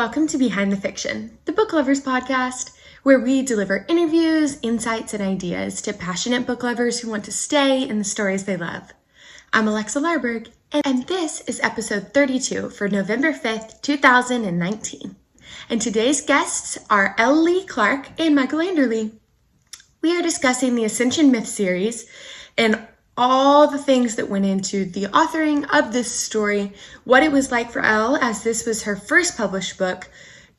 Welcome to Behind the Fiction, the Book Lovers podcast, where we deliver interviews, insights, and ideas to passionate book lovers who want to stay in the stories they love. I'm Alexa Larberg, and this is episode 32 for November 5th, 2019. And today's guests are Ell Leigh Clarke and Michael Anderle. We are discussing the Ascension Myth Series and all the things that went into the authoring of this story, what it was like for Elle, as this was her first published book.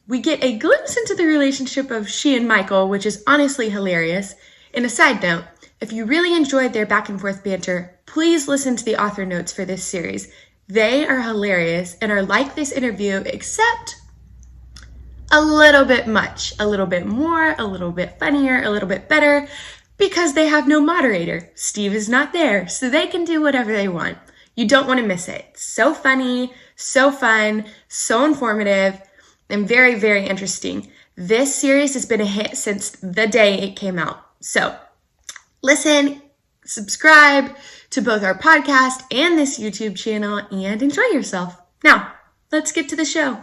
We get a glimpse into the relationship of she and Michael, which is honestly hilarious. And a side note, if you really enjoyed their back and forth banter, please listen to the author notes for this series. They are hilarious and are like this interview, except a little bit much, a little bit more, a little bit funnier, a little bit better, because they have no moderator. Steve is not there, so they can do whatever they want. You don't want to miss it. So funny, so fun, so informative, and very, very interesting. This series has been a hit since the day it came out. So listen, subscribe to both our podcast and this YouTube channel, and enjoy yourself. Now, let's get to the show.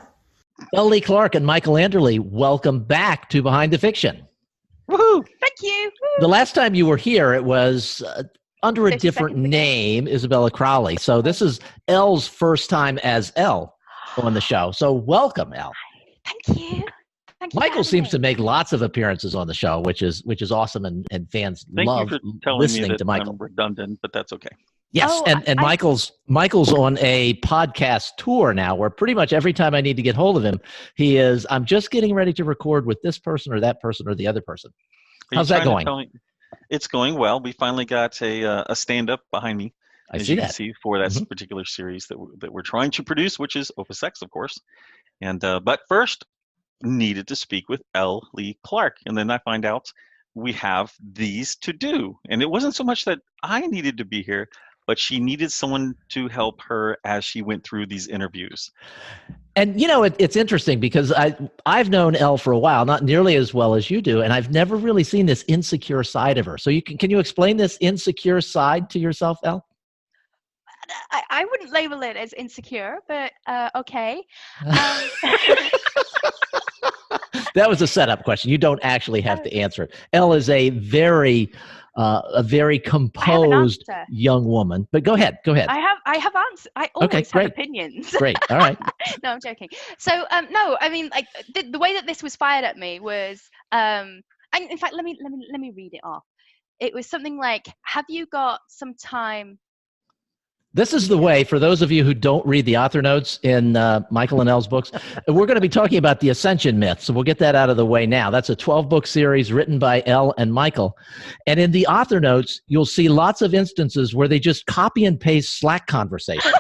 Ell Leigh Clarke and Michael Anderle, welcome back to Behind the Fiction. Woohoo! Thank you. The last time you were here, it was under a different name, Isabella Crowley. So this is Elle's first time as Elle on the show. So welcome, Elle. Thank you. Thank you. Michael seems to make lots of appearances on the show, which is awesome, and fans love listening to Michael. I'm redundant, but that's okay. Yes, and Michael's on a podcast tour now, where pretty much every time I need to get hold of him, he is, I'm just getting ready to record with this person or that person or the other person. How's that going? It's going well. We finally got a stand-up behind me, as you can see, for that particular series that we're trying to produce, which is Opus X, of course. And but first, needed to speak with Ell Leigh Clarke, and then I find out we have these to do. And it wasn't so much that I needed to be here, but she needed someone to help her as she went through these interviews. And, you know, it's interesting because I've known Elle for a while, not nearly as well as you do, and I've never really seen this insecure side of her. So can you explain this insecure side to yourself, Elle? I wouldn't label it as insecure, but okay. That was a setup question. You don't actually have to answer it. Elle is a very composed young woman. But go ahead. I have answers. I always have opinions. Great. All right. No, I'm joking. So no, I mean, like the way that this was fired at me was, and in fact, let me read it off. It was something like, "Have you got some time?" This is the way, for those of you who don't read the author notes in Michael and Elle's books, we're going to be talking about the Ascension Myth, so we'll get that out of the way now. That's a 12-book series written by Elle and Michael. And in the author notes, you'll see lots of instances where they just copy and paste Slack conversations.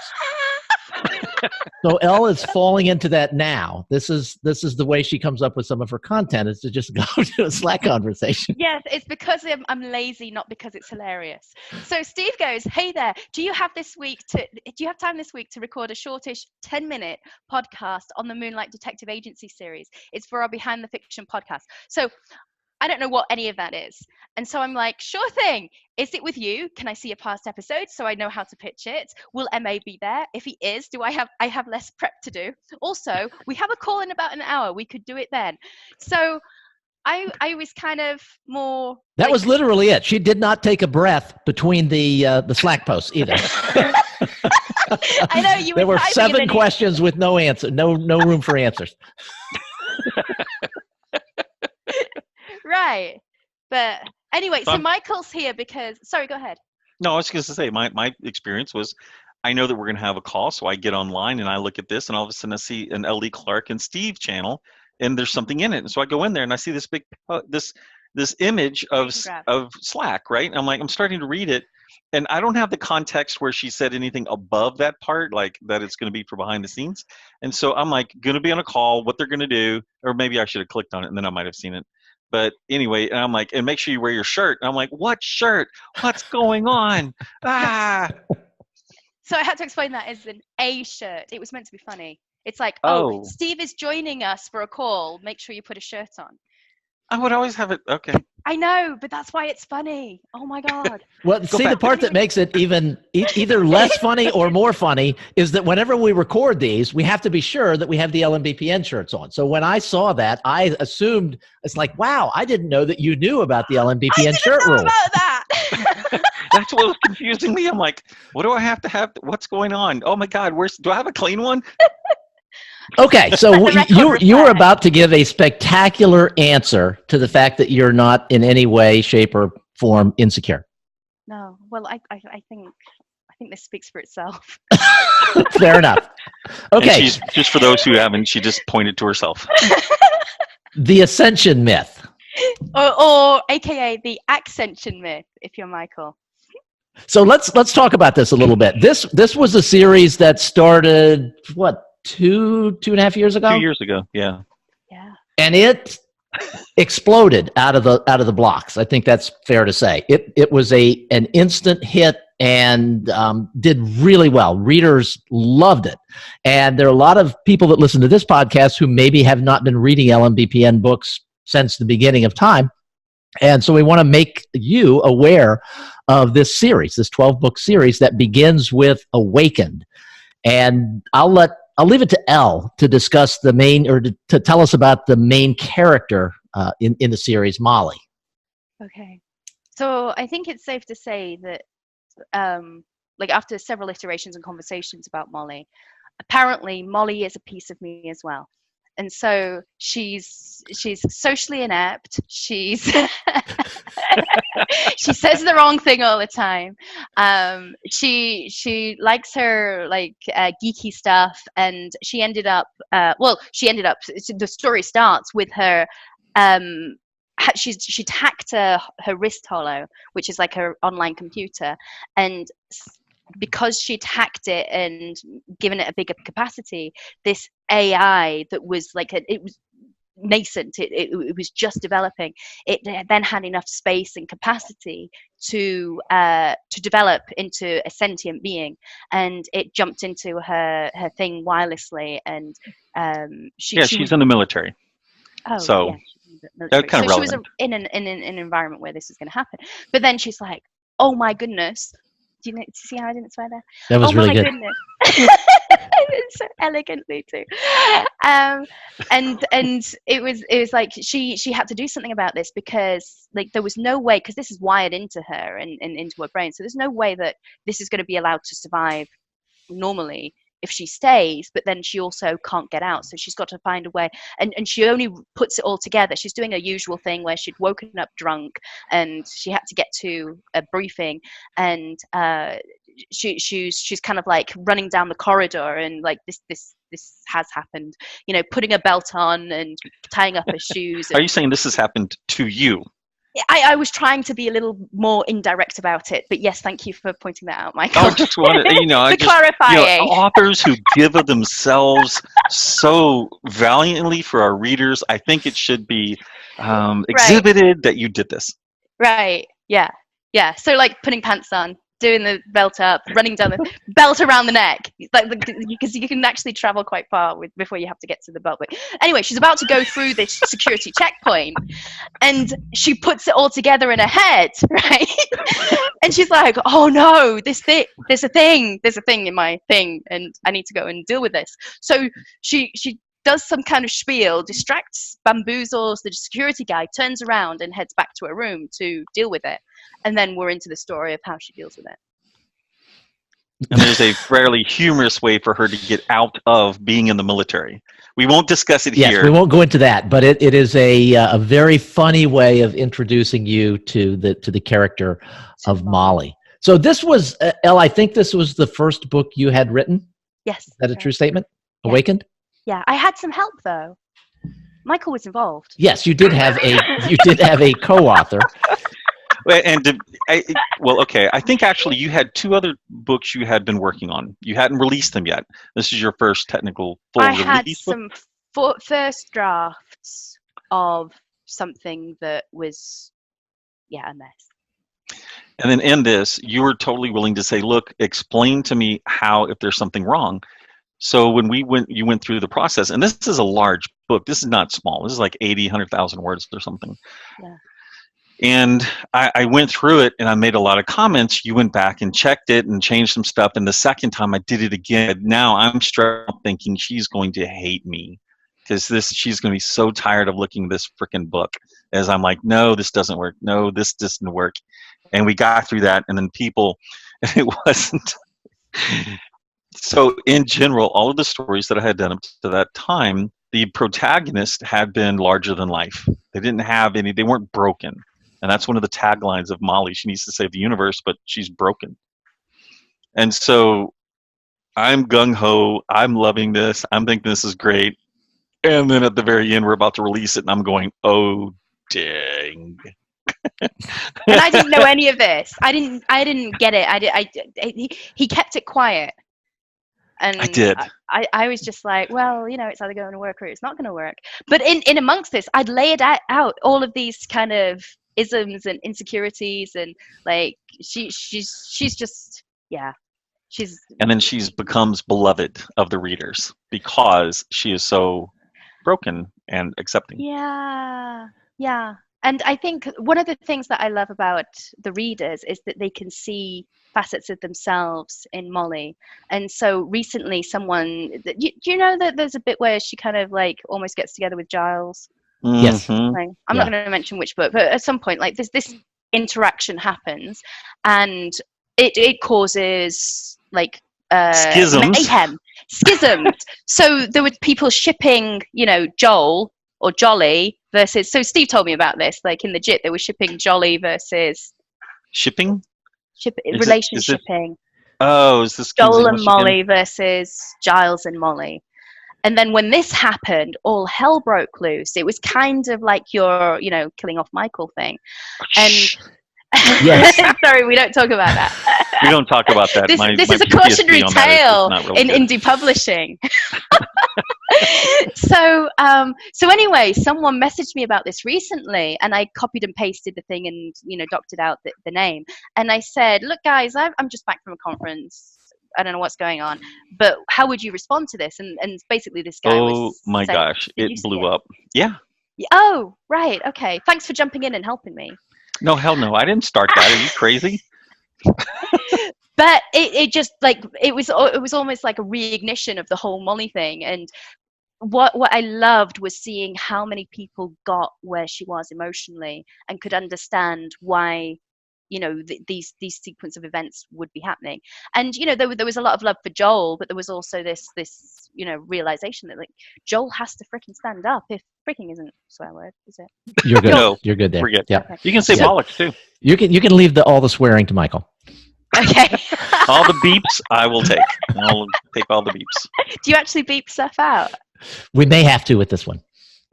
So Elle is falling into that now. This is the way she comes up with some of her content, is to just go to a Slack conversation. Yes, it's because I'm lazy, not because it's hilarious. So Steve goes, "Hey there, do you have time this week to record a shortish 10-minute podcast on the Moonlight Detective Agency series? It's for our Behind the Fiction podcast." So I don't know what any of that is. And so I'm like, "Sure thing. Is it with you? Can I see a past episode so I know how to pitch it? Will MA be there? If he is, I have less prep to do? Also, we have a call in about an hour. We could do it then." So I was kind of more... That was literally it. She did not take a breath between the Slack posts either. I know you were. There were 7 questions with no answer, no room for answers. Right. But anyway, so Michael's here because... Sorry, go ahead. No, I was just going to say, my experience was, I know that we're going to have a call, so I get online and I look at this, and all of a sudden I see an Ell Leigh Clarke and Steve channel, and there's something in it. And so I go in there and I see this big, this image of Slack, right? And I'm like, I'm starting to read it, and I don't have the context where she said anything above that part, like that it's going to be for behind the scenes. And so I'm like, going to be on a call, what they're going to do, or maybe I should have clicked on it and then I might have seen it. But anyway, and I'm like, and make sure you wear your shirt. And I'm like, what shirt? What's going on? Ah. So I had to explain that as an A shirt. It was meant to be funny. It's like, Steve is joining us for a call. Make sure you put a shirt on. I would always have it. Okay. I know, but that's why it's funny. Oh my God. Well, see, the part that makes it even either less funny or more funny is that whenever we record these, we have to be sure that we have the LMBPN shirts on. So when I saw that, I assumed it's like, wow, I didn't know that you knew about the LMBPN shirt rule. About that. That's what was confusing me. I'm like, what do I have to have? What's going on? Oh my God, do I have a clean one? Okay, so you were about to give a spectacular answer to the fact that you're not in any way, shape, or form insecure. No, well, I think this speaks for itself. Fair enough. Okay, And she's, just for those who haven't, she just pointed to herself. The Ascension Myth. Or AKA the Ascension Myth, if you're Michael. So let's talk about this a little bit. This was a series that started what, 2.5 years ago? 2 years ago, yeah. Yeah. And it exploded out of the blocks. I think that's fair to say. It was an instant hit and did really well. Readers loved it. And there are a lot of people that listen to this podcast who maybe have not been reading LMBPN books since the beginning of time. And so we want to make you aware of this series, this 12-book series that begins with Awakened. And I'll leave it to Elle to discuss the main, or to tell us about the main character in the series, Molly. Okay. So I think it's safe to say that, like after several iterations and conversations about Molly, apparently Molly is a piece of me as well. And so she's socially inept. She says the wrong thing all the time. She likes her geeky stuff, and she ended up. The story starts with her. She hacked her wrist hollow, which is like her online computer, and because she'd hacked it and given it a bigger capacity, this AI that was it was nascent, it was just developing, it then had enough space and capacity to develop into a sentient being, and it jumped into her thing wirelessly, and she's in the military. Oh, so yeah, that's kind of so relevant. she was in an environment where this was going to happen, but then she's like, oh my goodness. Do you see how I didn't swear there? That was really good. Goodness. So elegantly too. And it was like she had to do something about this, because like there was no way, because this is wired into her and into her brain, so there's no way that this is going to be allowed to survive normally if she stays, but then she also can't get out, so she's got to find a way, and she only puts it all together. She's doing a usual thing where she'd woken up drunk and she had to get to a briefing, and she's kind of like running down the corridor, and like this has happened, putting a belt on and tying up her shoes. Are you saying this has happened to you? I was trying to be a little more indirect about it, but yes, thank you for pointing that out, Michael. I just wanted, clarifying. Authors who give of themselves so valiantly for our readers, I think it should be exhibited that you did this. Right. Yeah. Yeah. So like putting pants on, doing the belt up, running down the belt around the neck, because you can actually travel quite far before you have to get to the belt. But anyway, she's about to go through this security checkpoint, and she puts it all together in her head, right? And she's like, "Oh no, there's a thing in my thing, and I need to go and deal with this." So she does some kind of spiel, distracts, bamboozles the security guy, turns around and heads back to her room to deal with it. And then we're into the story of how she deals with it. And there's a fairly humorous way for her to get out of being in the military. We won't discuss it here. Yes, we won't go into that, but it is a very funny way of introducing you to the character of Molly. So this was, Elle, I think this was the first book you had written? Yes. Is that a true statement? Yeah. Awakened? Yeah, I had some help though. Michael was involved. Yes, you did have a co-author. I think actually you had two other books you had been working on. You hadn't released them yet. This is your first technical full release. I had some first drafts of something that was, a mess. And then in this, you were totally willing to say, look, explain to me how, if there's something wrong, So when you went through the process, and this is a large book. This is not small. This is like 80, 100,000 words or something. Yeah. And I went through it and I made a lot of comments. You went back and checked it and changed some stuff. And the second time I did it again, now I'm stressed thinking she's going to hate me because she's going to be so tired of looking at this freaking book. As I'm like, no, this doesn't work. No, this doesn't work. And we got through that. And then it wasn't. So in general, all of the stories that I had done up to that time, the protagonist had been larger than life. They didn't have they weren't broken. And that's one of the taglines of Molly. She needs to save the universe, but she's broken. And so I'm gung-ho. I'm loving this. I'm thinking this is great. And then at the very end, we're about to release it, and I'm going, oh, dang. And I didn't know any of this. I didn't get it. He kept it quiet. And I did. I was just like, well, it's either going to work or it's not going to work. But in amongst this, I'd laid out all of these kind of isms and insecurities, and like she's just and then she becomes beloved of the readers because she is so broken and accepting. Yeah. And I think one of the things that I love about the readers is that they can see facets of themselves in Molly. And so recently do you know that there's a bit where she kind of like almost gets together with Giles? Yes. Like, I'm not going to mention which book, but at some point, like this interaction happens, and it causes like mayhem, schisms. So there were people shipping, Joel or Jolly versus. So Steve told me about this. Like in the JIT, they were shipping Jolly versus shipping. Shipping. Oh, is this Joel and Molly versus Giles and Molly? And then when this happened, all hell broke loose. It was kind of like your, killing off Michael thing. And yes. Sorry, we don't talk about that. We don't talk about that. This is a cautionary tale in indie publishing. So anyway, someone messaged me about this recently, and I copied and pasted the thing and doctored out the name. And I said, look, guys, I'm just back from a conference. I don't know what's going on, but how would you respond to this? And basically this guy was my saying, gosh, it blew up. Yeah. Oh, right. Okay. Thanks for jumping in and helping me. No, hell no. I didn't start that. Are you crazy? But it just like it was almost like a reignition of the whole Molly thing. And what I loved was seeing how many people got where she was emotionally and could understand why these sequence of events would be happening. And there was a lot of love for Joel, but there was also this realization that like Joel has to freaking stand up. If freaking isn't a swear word, is it? You're good. No, you're good there. We're good. Yeah. Okay. You can say bollocks too. You can leave all the swearing to Michael. Okay. All the beeps I will take. I'll take all the beeps. Do you actually beep stuff out? We may have to with this one.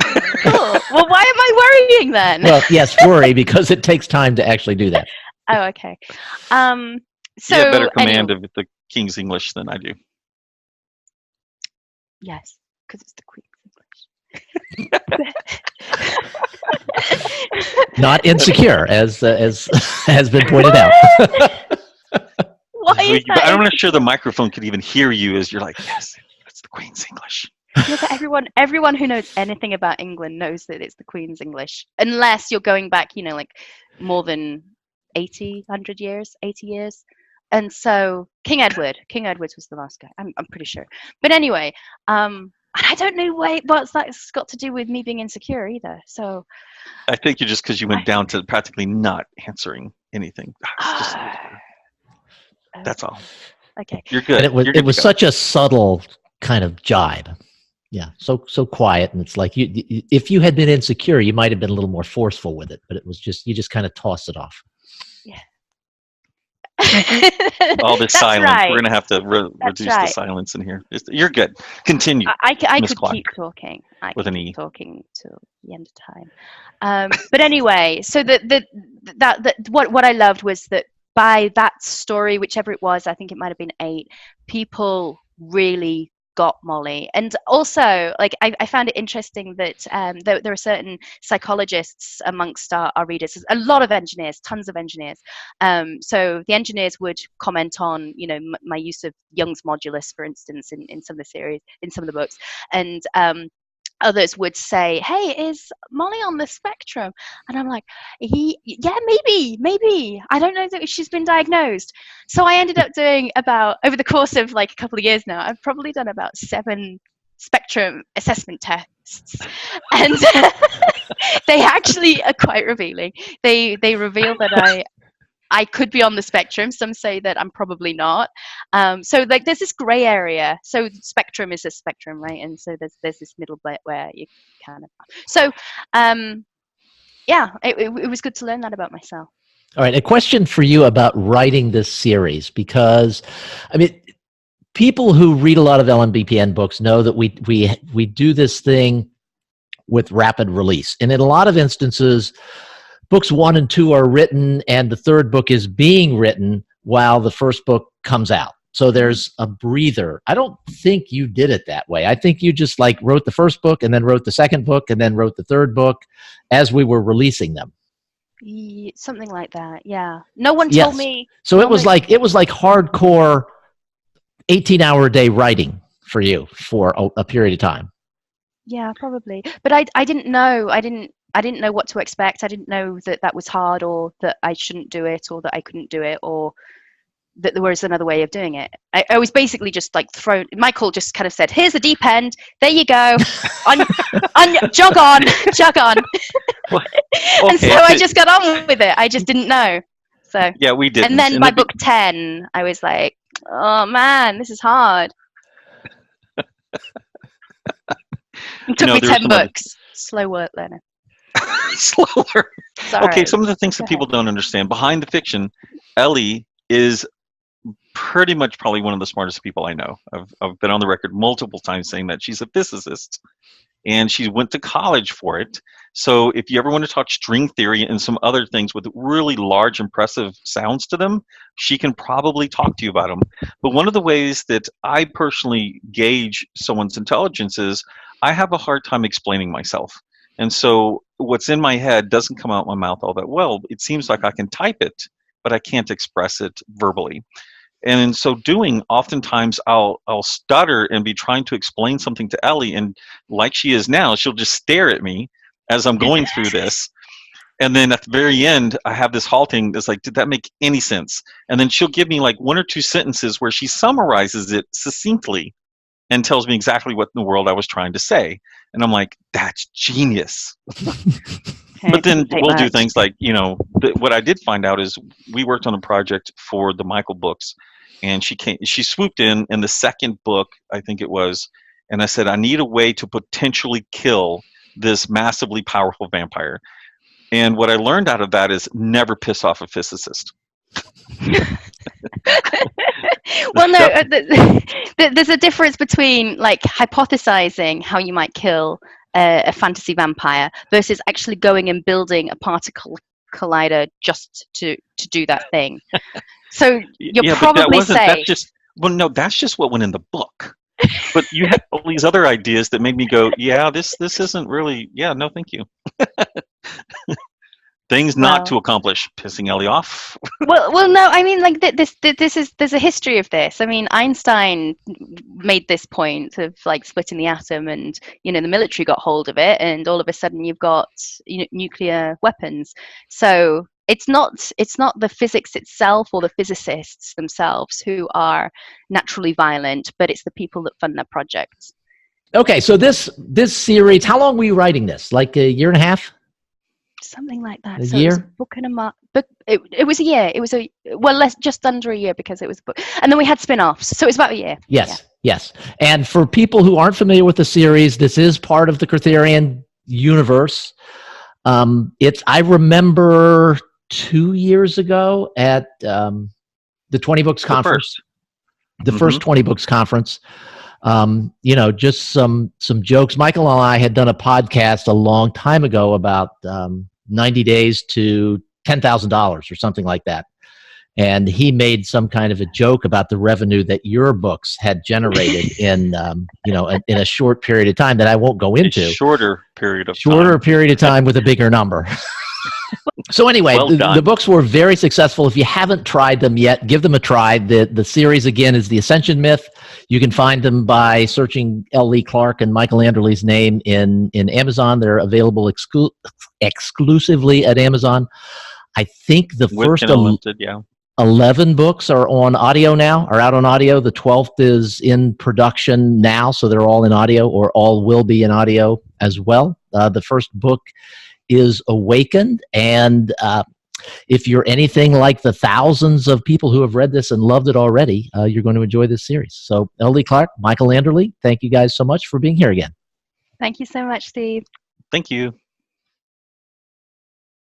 Cool. Well, why am I worrying then? Well, yes, worry because it takes time to actually do that. Oh, okay. So you have better command of the King's English than I do. Yes, because it's the Queen's English. Not insecure, as has been pointed out. Why is that? I'm not sure the microphone could even hear you as you're like, yes, it's the Queen's English. Yeah, but everyone who knows anything about England knows that it's the Queen's English, unless you're going back, like more than 80 years. And so King Edward's was the last guy. I'm pretty sure. But anyway, I don't know what's that's got to do with me being insecure either. So I think you're just because you went down to practically not answering anything. That's all. Okay. You're good. And it was such a subtle kind of jibe. Yeah, so quiet, and it's like if you had been insecure, you might have been a little more forceful with it, but it was just you just kind of toss it off. Yeah. All this silence. Right. We're gonna have to reduce the silence in here. You're good. Continue. I could Clarke, keep talking. with an E. Talking till the end of time. But anyway, so what I loved was that by that story, whichever it was, I think it might have been 8, people really got Molly. And also, like, I found it interesting that there are certain psychologists amongst our readers. There's a lot of engineers, tons of engineers. So the engineers would comment on, you know, my use of Young's modulus, for instance, in some of the series, in some of the books, and others would say, hey, is Molly on the spectrum? And I'm like, yeah, maybe. I don't know that she's been diagnosed. So I ended up doing about, over the course of like a couple of years now, I've probably done about 7 spectrum assessment tests. And they actually are quite revealing. They reveal that I could be on the spectrum. Some say that I'm probably not. So like there's this gray area. So spectrum is a spectrum, right? And so there's this middle bit where you kind of. So yeah, it was good to learn that about myself. All right, a question for you about writing this series, because I mean, people who read a lot of LMBPN books know that we do this thing with rapid release, and in a lot of instances, books 1 and 2 are written and the third book is being written while the first book comes out. So there's a breather. I don't think you did it that way. I think you just like wrote the first book and then wrote the second book and then wrote the third book as we were releasing them. Something like that. Yeah. No one told me. So it was like hardcore 18-hour a day writing for you for a period of time. Yeah, probably. But I didn't know. I didn't know what to expect. I didn't know that was hard, or that I shouldn't do it, or that I couldn't do it, or that there was another way of doing it. I was basically just like thrown. Michael just kind of said, "Here's the deep end. There you go. Jog on." Well, and so I just got on with it. I just didn't know. So yeah, we did. And then by book 10, I was like, "Oh man, this is hard." It took me 10 books. Slow work learner. Slower. Sorry. Okay, some of the things that people don't understand. Behind the fiction, Ellie is pretty much probably one of the smartest people I know. I've been on the record multiple times saying that. She's a physicist, and she went to college for it. So if you ever want to talk string theory and some other things with really large, impressive sounds to them, she can probably talk to you about them. But one of the ways that I personally gauge someone's intelligence is I have a hard time explaining myself. And so what's in my head doesn't come out my mouth all that well. It seems like I can type it, but I can't express it verbally. And in so doing, oftentimes I'll stutter and be trying to explain something to Ellie, and like she is now, she'll just stare at me as I'm going through this. And then at the very end, I have this halting that's like, did that make any sense? And then she'll give me like 1 or 2 sentences where she summarizes it succinctly and tells me exactly what in the world I was trying to say. And I'm like, that's genius. But then we'll do things like, you know, what I did find out is we worked on a project for the Michael books, and she swooped in the second book, I think it was, and I said, I need a way to potentially kill this massively powerful vampire. And what I learned out of that is never piss off a physicist. Well, no, there's a difference between like hypothesizing how you might kill a fantasy vampire versus actually going and building a particle collider just to do that thing. So you'll probably say, that's just what went in the book. But you had all these other ideas that made me go, yeah, this isn't really, yeah, no, thank you. Things not to accomplish pissing Ellie off. well, no, I mean, like there's a history of this. I mean, Einstein made this point of like splitting the atom, and you know the military got hold of it, and all of a sudden you've got nuclear weapons. So it's not the physics itself or the physicists themselves who are naturally violent, but it's the people that fund their projects. Okay, so this series, how long were you writing this? Like a year and a half? Something like that. A so year? It was a book and a month. But it was a year. It was just under a year, because it was a book. And then we had spin-offs. So it was about a year. Yes. And for people who aren't familiar with the series, this is part of the Cortherian universe. I remember 2 years ago at the 20 Books Conference. The first 20 Books Conference. Just some jokes. Michael and I had done a podcast a long time ago about 90 days to $10,000 or something like that. And he made some kind of a joke about the revenue that your books had generated in in a short period of time that I won't go into. A shorter period of time with a bigger number. So anyway, Well the books were very successful. If you haven't tried them yet, give them a try. The series, again, is The Ascension Myth. You can find them by searching Ell Leigh Clarke and Michael Anderle's name in Amazon. They're available exclusively at Amazon. I think the first 11 books are on audio now, are out on audio. The 12th is in production now, so they're all in audio, or all will be in audio as well. The first book is Awakened, and if you're anything like the thousands of people who have read this and loved it already, you're going to enjoy this series. So Ell Leigh Clarke, Michael Anderle, thank you guys so much for being here again. Thank you so much, Steve. Thank you.